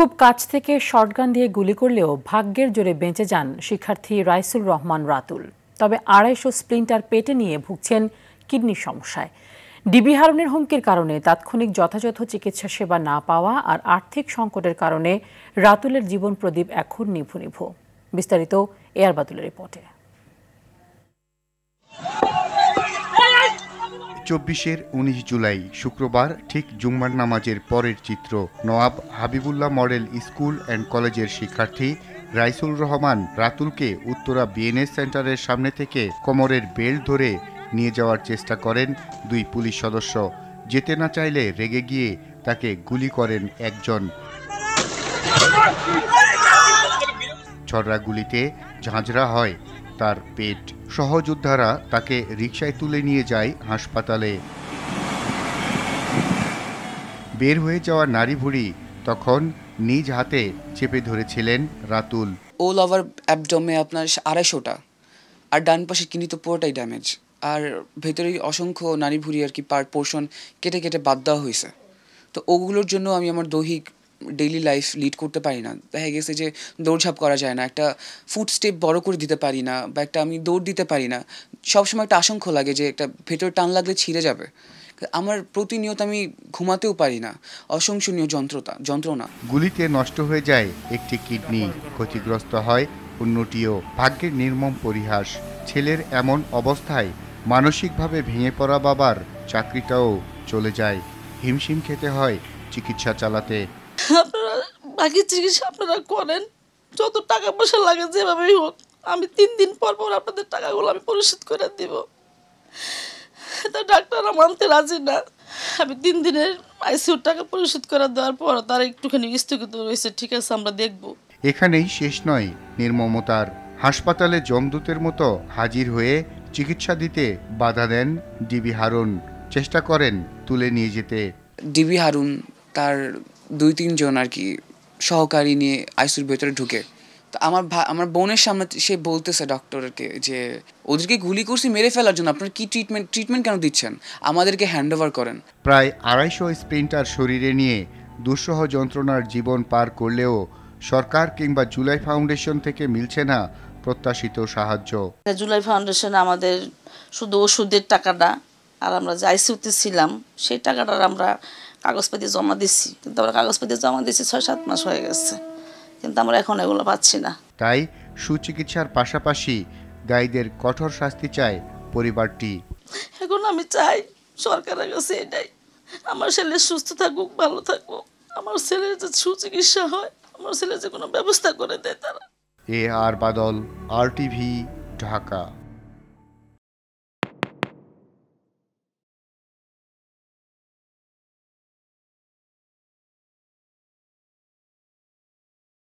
খুব কাছ থেকে শটগান দিয়ে গুলি করলেও ভাগ্যের জোরে বেঁচে যান শিক্ষার্থী রাইসুল রহমান রাতুল। তবে 250 স্প্লিন্টার পেটে নিয়ে ভুগছেন কিডনির সমস্যায়। ডিবি হারুনের হুমকির কারণে তাৎক্ষণিক যথাযথ চিকিৎসা সেবা না পাওয়া আর আর্থিক সংকটের কারণে রাতুলের জীবন প্রদীপ এখন নিভু নিভু। বিস্তারিত এয়ার বাদুলের রিপোর্টে। 19 জুলাই শুক্রবার ঠিক জুম্মার নামাজের পরের চিত্র। Nawab Habibullah model school and কলেজের শিক্ষার্থী রাইসুল রহমান রাতুলকে উত্তরা বিএনএস সেন্টারের সামনে থেকে কোমরের বেল্ট ধরে নিয়ে যাওয়ার চেষ্টা করেন দুই পুলিশ সদস্য। যেতে না চাইলে রেগে গিয়ে তাকে গুলি করেন একজন। ছড়া গুলিতে ঝাঁঝরা হয় তার পেট। সহযোদ্ধারা তাকে রিকশায় তুলে নিয়ে যায় হাসপাতালে। বের হয়ে যাওয়া নারী ভুঁড়ি তখন নিজ হাতে চেপে ধরেছিলেন রাতুল। ওল ওভার অ্যাবডোমে আপনার 250টা, আর ডান পাশে কিডনি তো পুরোটাই ড্যামেজ, আর ভেতরে অসংখ্য নারী ভুঁড়ি আর কি পার পোর্শন কেটে কেটে বাদ দেওয়া হয়েছে। তো ওগুলোর জন্য আমি আমার দৈহিক ডেইলি লাইফ লিড করতে পারি না। দেখা গেছে যে দৌড়ঝাঁপ করা যায় না, একটা ফুট স্টেপ বড় করে দিতে পারি না, বা আমি দৌড় দিতে পারি না। সবসময় একটা আশঙ্কা লাগে যে একটা ভেতরে টান লাগলে ছিঁড়ে যাবে। আমার প্রতিনিয়ত আমি ঘুমাতেও পারি না, অসংসনীয় যন্ত্রণা। গুলিতে নষ্ট হয়ে যায় একটি কিডনি, ক্ষতিগ্রস্ত হয় অন্যটিও। ভাগ্যের নির্মম পরিহাস। ছেলের এমন অবস্থায় মানসিকভাবে ভেঙে পড়া বাবার চাকরিটাও চলে যায়। হিমশিম খেতে হয় চিকিৎসা চালাতে। আপনারা বাকি চিকিৎসা আপনারা করেন, যত টাকা পয়সা লাগে যেভাবেই হোক, আমি 3 দিন পর পর আপনাদের টাকাগুলো আমি পরিশোধ করে দিব। তা ডাক্তাররা মানতে রাজি না। আমি 3 দিনের আইসিইউর টাকা পরিশোধ করে দেওয়ার পর তারা একটুখানি স্থগিত রয়েছে। ঠিক আছে, আমরা দেখব। এখানেই শেষ নয় নির্মমতার। হাসপাতালে যমদূতের মতো হাজির হয়ে চিকিৎসা দিতে বাধা দেন ডিবি হারুন। চেষ্টা করেন তুলে নিয়ে যেতে। ডিবি হারুন তার 2-3 জন আর কি সহকারী নিয়ে আইসিইউর ভেতরে ঢুকে। তো আমার বোনের সামনে সে বলতেছে ডক্টরকে যে ওদেরকে গুলি করছি মেরে ফেলার জন্য, আপনারা কি ট্রিটমেন্ট কেন দিচ্ছেন, আমাদেরকে হ্যান্ড ওভার করেন। প্রায় 250 স্প্লিন্টার শরীরে নিয়ে দুঃসহ যন্ত্রণার জীবন পার করলেও সরকার কিংবা জুলাই ফাউন্ডেশন থেকে মিলছে না প্রত্যাশিত সাহায্য। জুলাই ফাউন্ডেশন আমাদের শুধু ওষুধের টাকাটা আর আমরা যে আইসিইউতে ছিলাম সেই টাকাটার আমরা কাগজপাতি জমা দিচ্ছি, কিন্তু আমরা কাগজপাতি জমা দিচ্ছি 6-7 মাস হয়ে গেছে, কিন্তু আমরা এখন এগুলো পাচ্ছি না। তাই সুচিকিৎসার পাশাপাশি গাইদের কঠোর শাস্তি চায় পরিবারটি। এখন আমি চাই সরকারের কাছে এটাই, আমার ছেলে সুস্থ থাকুক, ভালো থাকুক, আমার ছেলের যে সুচিকিৎসা হয়, আমার ছেলে যে কোনো ব্যবস্থা করে দেয় তারা। এআর বাদল, RTV, ঢাকা।